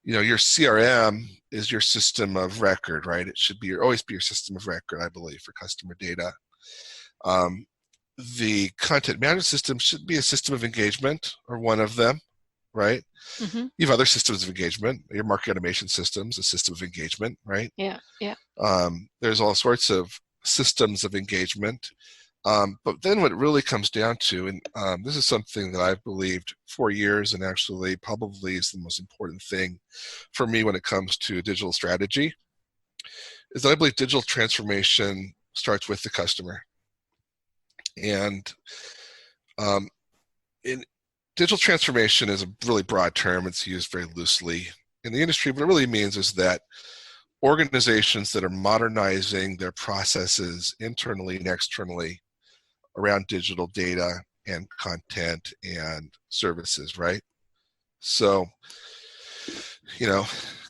Your CRM is your system of record, right? It should always be your system of record, I believe, for customer data. The content management system should be a system of engagement, or one of them, right? Mm-hmm. You have other systems of engagement. Your market automation system's a system of engagement, right? Yeah. There's all sorts of systems of engagement. But then what it really comes down to, and this is something that I've believed for years, and actually probably is the most important thing for me when it comes to digital strategy, is that I believe digital transformation starts with the customer. And in digital transformation is a really broad term. It's used very loosely in the industry. What it really means is that organizations that are modernizing their processes internally and externally around digital data and content and services, right? So,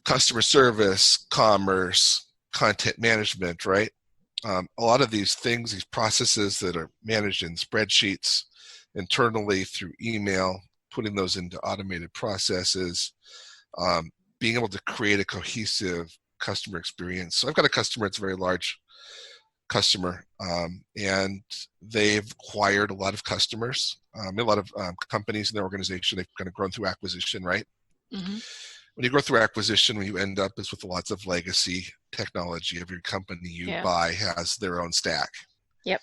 customer service, commerce, content management, right? A lot of these things, these processes that are managed in spreadsheets internally through email, putting those into automated processes, being able to create a cohesive customer experience. So I've got a customer, it's a very large customer, and they've acquired a lot of customers, a lot of companies in their organization. They've kind of grown through acquisition, right? Mm-hmm. When you grow through acquisition, when you end up is with lots of legacy technology. Every company you buy has their own stack. Yep.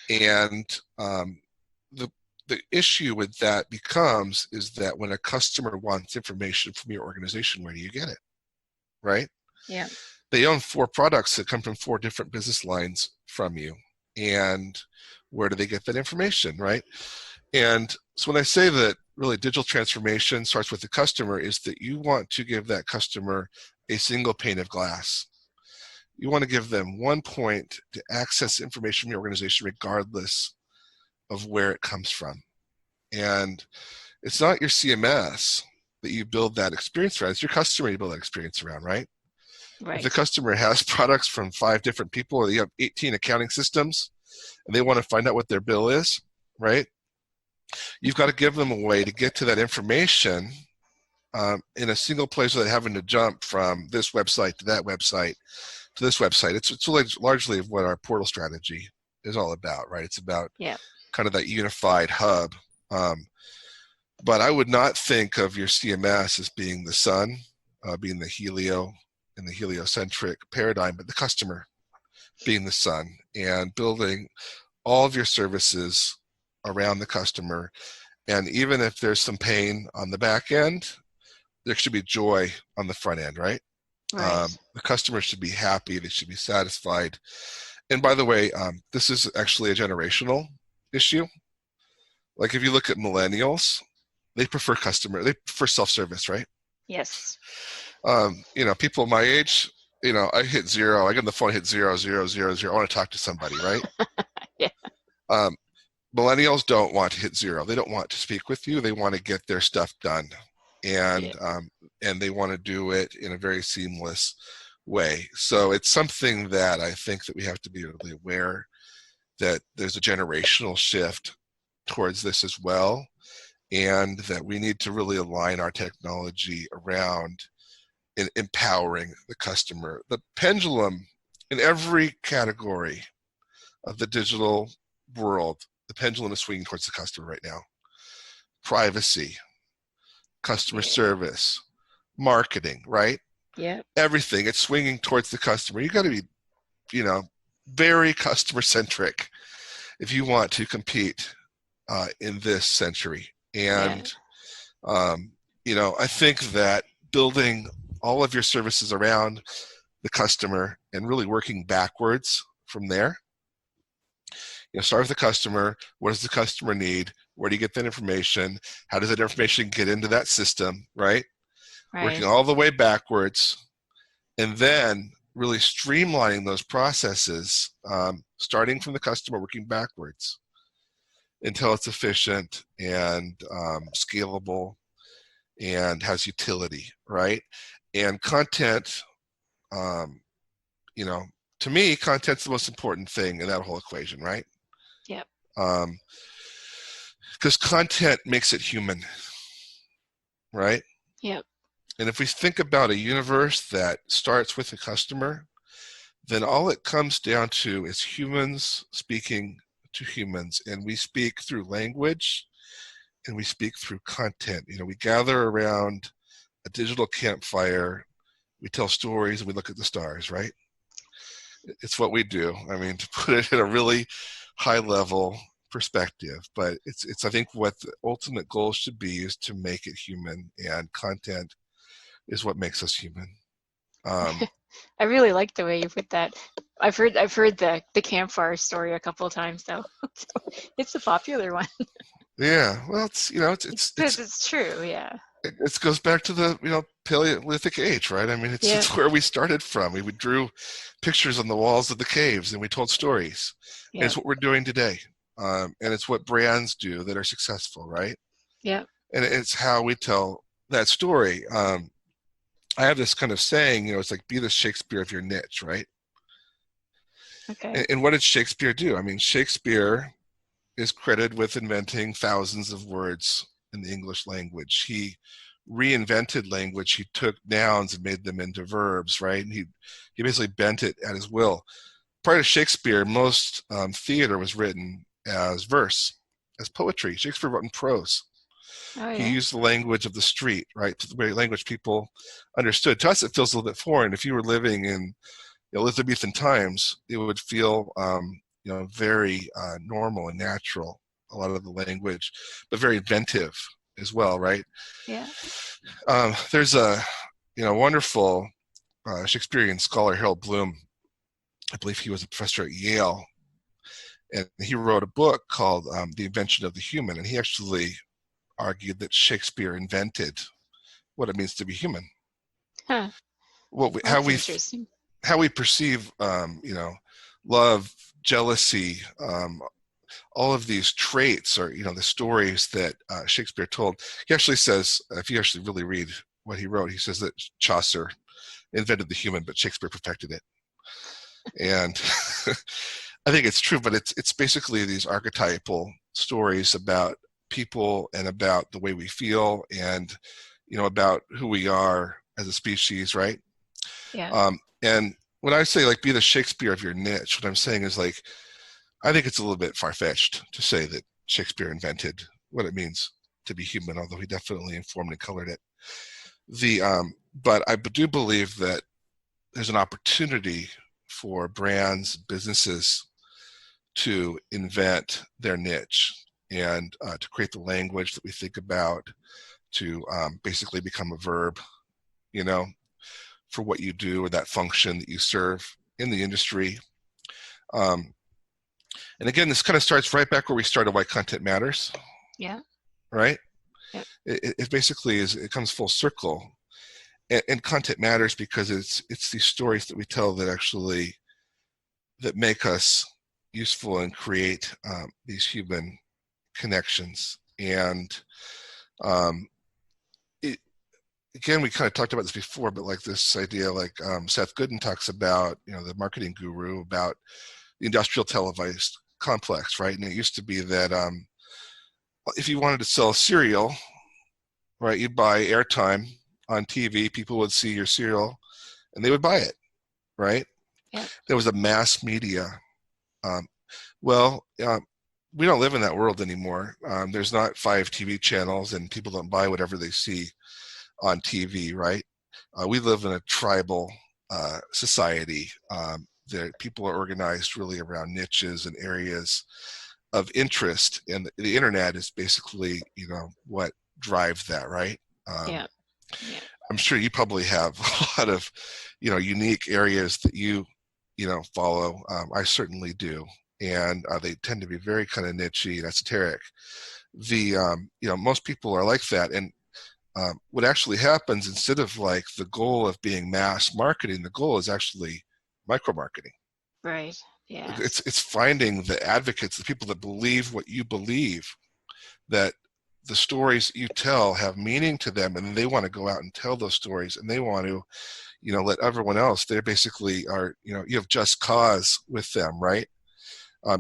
And the issue with that becomes is that when a customer wants information from your organization, where do you get it, right? Yeah. They own 4 products that come from 4 different business lines from you. And where do they get that information, right? And so when I say that really digital transformation starts with the customer, is that you want to give that customer a single pane of glass. You want to give them one point to access information from your organization regardless of where it comes from. And it's not your CMS that you build that experience around, it's your customer you build that experience around, right? Right. If the customer has products from 5 different people, or you have 18 accounting systems, and they want to find out what their bill is, right? You've got to give them a way to get to that information in a single place without having to jump from this website to that website to this website. It's largely what our portal strategy is all about, right? It's about kind of that unified hub. But I would not think of your CMS as being the sun, being the helio and the heliocentric paradigm, but the customer being the sun, and building all of your services around the customer. And even if there's some pain on the back end, there should be joy on the front end, right? The customer should be happy, they should be satisfied. And by the way, this is actually a generational issue. Like if you look at millennials, they prefer self-service, right? Yes. People my age, I hit 0, I get on the phone, hit 0, 0, 0, 0. I want to talk to somebody, right? Yeah. Millennials don't want to hit 0. They don't want to speak with you. They want to get their stuff done. And they want to do it in a very seamless way. So it's something that I think that we have to be really aware that there's a generational shift towards this as well, and that we need to really align our technology around in empowering the customer. The pendulum in every category of the digital world, the pendulum is swinging towards the customer right now. Privacy, customer service, marketing, right? Yeah. Everything, it's swinging towards the customer. You got to be, very customer centric if you want to compete in this century. And, I think that building all of your services around the customer and really working backwards from there. Start with the customer. What does the customer need? Where do you get that information? How does that information get into that system, right? Working all the way backwards, and then really streamlining those processes, starting from the customer, working backwards until it's efficient and scalable and has utility, right? And content, to me, content's the most important thing in that whole equation, right? Yep. Because content makes it human, right? Yep. And if we think about a universe that starts with a customer, then all it comes down to is humans speaking to humans. And we speak through language and we speak through content. We gather around a digital campfire, we tell stories, and we look at the stars, right? It's what we do. I mean, to put it in a really high level perspective, but it's I think what the ultimate goal should be is to make it human, and content is what makes us human. I really like the way you put that. I've heard the Campfire Story a couple of times though. It's a popular one. Yeah, well, It's true, yeah. it goes back to the Paleolithic age, right? I mean, Yeah, it's where we started from. We drew pictures on the walls of the caves and we told stories. And yeah, it's what we're doing today, and it's what brands do that are successful, right? yeah. And it's how we tell that story. I have this kind of saying, it's like, be the Shakespeare of your niche, right? Okay. And what did Shakespeare do? I mean, Shakespeare is credited with inventing thousands of words in the English language. He reinvented language. He took nouns and made them into verbs, right? And he basically bent it at his will. Prior to Shakespeare, most theater was written as verse, as poetry. Shakespeare wrote in prose. Oh He yeah. used the language of the street, right? The language people understood. To us, it feels a little bit foreign. If you were living in Elizabethan times, it would feel very normal and natural, a lot of the language, but very inventive as well, right? Yeah. There's a wonderful Shakespearean scholar, Harold Bloom. I believe he was a professor at Yale, and he wrote a book called The Invention of the Human, and he actually argued that Shakespeare invented what it means to be human. Huh. What Well, that's interesting. how we perceive love, jealousy, all of these traits, or the stories that Shakespeare told. He actually says, if you actually really read what he wrote, he says that Chaucer invented the human, but Shakespeare perfected it. And I think it's true, but it's basically these archetypal stories about people and about the way we feel, and about who we are as a species, right? Yeah. And when I say, like, be the Shakespeare of your niche, what I'm saying is, like, I think it's a little bit far-fetched to say that Shakespeare invented what it means to be human, although he definitely informed and colored it. But I do believe that there's an opportunity for brands, businesses to invent their niche, and to create the language that we think about, to basically become a verb, for what you do, or that function that you serve in the industry. And again, this kind of starts right back where we started, why content matters. Yeah. Right? Yep. It basically it comes full circle. And content matters because it's these stories that we tell that make us useful and create these human connections. And again, we kind of talked about this before, but like this idea, like Seth Godin talks about, the marketing guru, about the industrial televised complex, right? And it used to be that if you wanted to sell cereal, right, you'd buy airtime on TV, people would see your cereal and they would buy it, right? Yeah. There was a mass media. We don't live in that world anymore. There's not 5 TV channels and people don't buy whatever they see on TV, right? We live in a tribal society. People are organized really around niches and areas of interest, and the internet is basically, what drives that, right? Yeah. Yeah. I'm sure you probably have a lot of, unique areas that you follow. I certainly do, and they tend to be very kind of niche-y and esoteric. Most people are like that, and what actually happens, instead of like the goal of being mass marketing, the goal is actually micro marketing. Right. Yeah. It's finding the advocates, the people that believe what you believe, that the stories you tell have meaning to them, and they want to go out and tell those stories, and they want to, let everyone else. They basically are, you have just cause with them, right?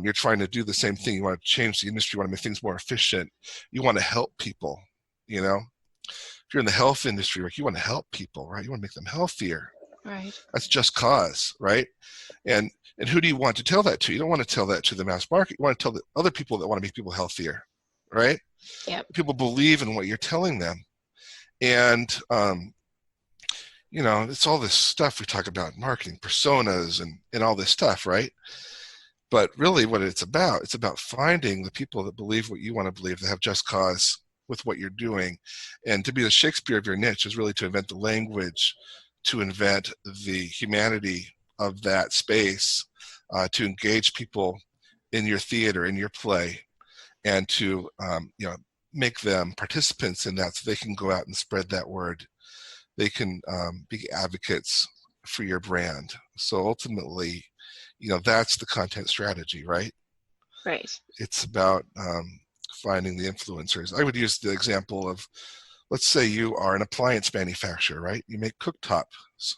You're trying to do the same thing. You want to change the industry. You want to make things more efficient. You want to help people. If you're in the health industry, like, you want to help people, right? You want to make them healthier. Right. That's just cause, right? And who do you want to tell that to? You don't want to tell that to the mass market. You want to tell the other people that want to make people healthier, right? Yep. People believe in what you're telling them. And, it's all this stuff we talk about, marketing, personas, and all this stuff, right? But really what it's about finding the people that believe what you want to believe, that have just cause with what you're doing. And to be the Shakespeare of your niche is really to invent the language, to invent the humanity of that space, to engage people in your theater, in your play, and to make them participants in that so they can go out and spread that word. They can be advocates for your brand. So ultimately, that's the content strategy, right? Right. It's about finding the influencers. I would use the example of, let's say you are an appliance manufacturer, right? You make cooktops.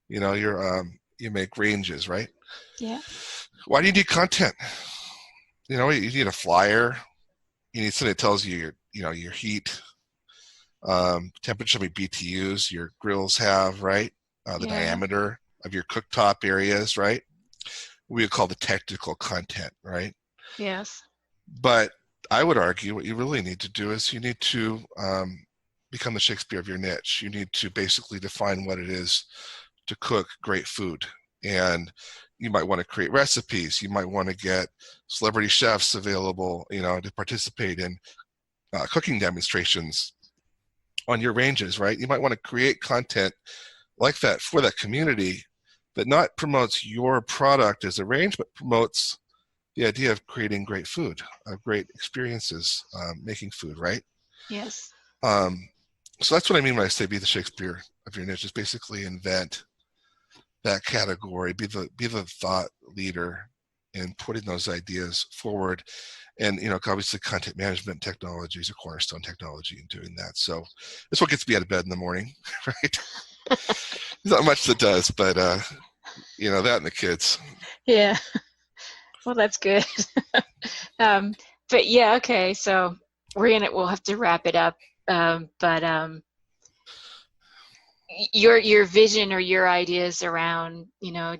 You make ranges, right? Yeah. Why do you need content? You need a flyer. You need something that tells you your heat, temperature, how many BTUs your grills have, right? The diameter of your cooktop areas, right? We would call the technical content, right? Yes. But I would argue what you really need to do is you need to become the Shakespeare of your niche. You need to basically define what it is to cook great food. And you might want to create recipes. You might want to get celebrity chefs available, to participate in cooking demonstrations on your ranges, right? You might want to create content like that for that community that not promotes your product as a range, but promotes the idea of creating great food, great experiences, making food, right? Yes. So that's what I mean when I say be the Shakespeare of your niche, is basically invent that category, be the thought leader in putting those ideas forward. And obviously content management technology is a cornerstone technology in doing that. So that's what gets me out of bed in the morning, right? There's not much that does, but that and the kids. Yeah. Well, that's good. But yeah, okay. So we'll have to wrap it up. But your vision or your ideas around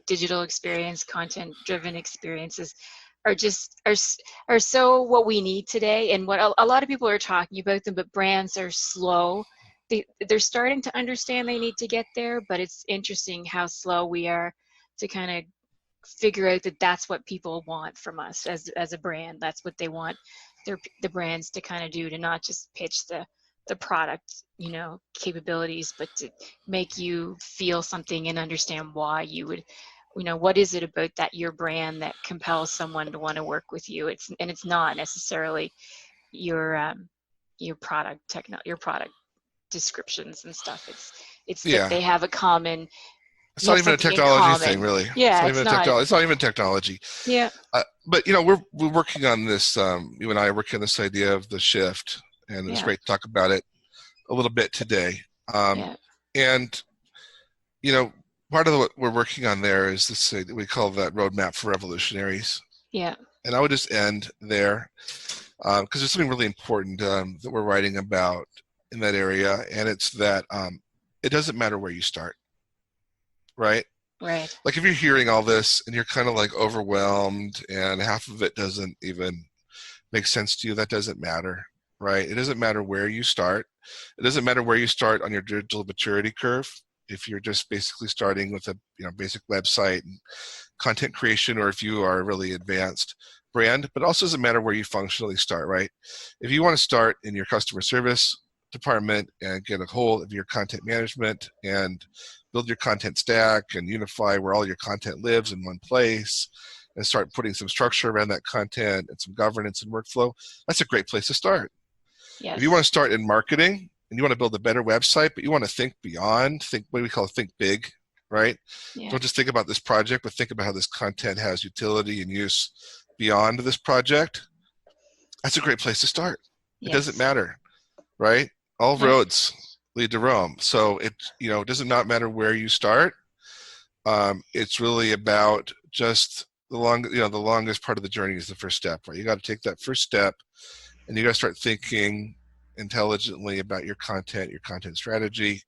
digital experience, content driven experiences are so what we need today, and what a lot of people are talking about them, but brands are slow. They're starting to understand they need to get there, but it's interesting how slow we are to kind of figure out that that's what people want from us as a brand. That's what they want the brands to kind of do, to not just pitch the product capabilities, but to make you feel something and understand why you would, what is it about that your brand that compels someone to want to work with you. It's not necessarily your product your product descriptions and stuff. It's that they have a common, It's you not have even a something in technology thing, common. really. Yeah, It's not even technology. Yeah. But we're working on this. You and I are working on this idea of the shift, and it's great to talk about it a little bit today. And part of what we're working on there is this. We call that roadmap for revolutionaries. Yeah. And I would just end there because there's something really important that we're writing about in that area, and it's that it doesn't matter where you start, right? Right. Like if you're hearing all this and you're kind of like overwhelmed and half of it doesn't even make sense to you, that doesn't matter, right? It doesn't matter where you start. It doesn't matter where you start on your digital maturity curve. If you're just basically starting with a basic website and content creation, or if you are a really advanced brand, but also doesn't matter where you functionally start, right? If you want to start in your customer service department and get a hold of your content management and build your content stack and unify where all your content lives in one place and start putting some structure around that content and some governance and workflow, that's a great place to start. Yes. If you want to start in marketing and you want to build a better website, but you want to think beyond, what we call think big, right? Yeah. Don't just think about this project, but think about how this content has utility and use beyond this project. That's a great place to start. Yes. It doesn't matter, right? All roads lead to Rome. So it does not matter where you start. It's really about just the longest part of the journey is the first step, right? You got to take that first step, and you got to start thinking intelligently about your content strategy,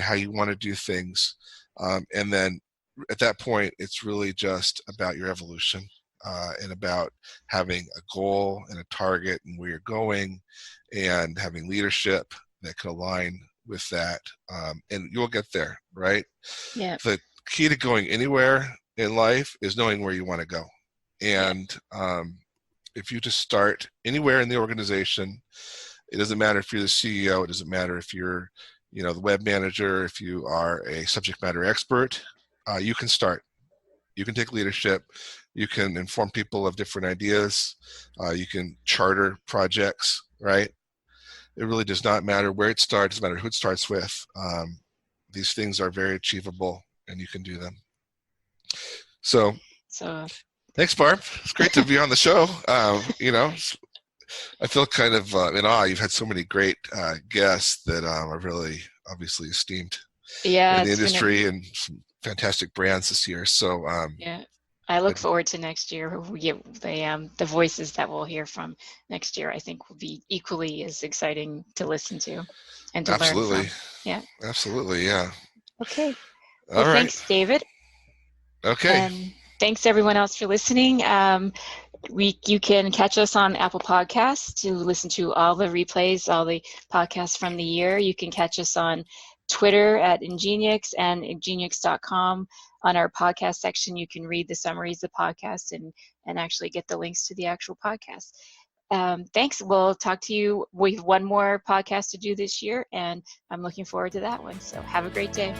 how you want to do things, and then at that point, it's really just about your evolution and about having a goal and a target and where you're going, and having leadership that can align with that, and you'll get there, right? Yeah. The key to going anywhere in life is knowing where you want to go. And if you just start anywhere in the organization, it doesn't matter if you're the CEO, it doesn't matter if you're, the web manager, if you are a subject matter expert, you can start. You can take leadership. You can inform people of different ideas. You can charter projects, right? It really does not matter where it starts, it doesn't matter who it starts with. These things are very achievable and you can do them. So thanks, Barb. It's great to be on the show. I feel kind of in awe. You've had so many great guests that are really obviously esteemed in the industry and some fantastic brands this year. So I look forward to next year. We get the voices that we'll hear from next year. I think will be equally as exciting to listen to and to learn from. Yeah. Absolutely. Yeah. Okay. Well, thanks, David. Okay. And thanks everyone else for listening. You can catch us on Apple Podcasts to listen to all the replays, all the podcasts from the year. You can catch us on Twitter at Ingeniux and Ingeniux.com. On our podcast section, you can read the summaries of podcasts and actually get the links to the actual podcast. Thanks. We'll talk to you. We have one more podcast to do this year, and I'm looking forward to that one. So have a great day.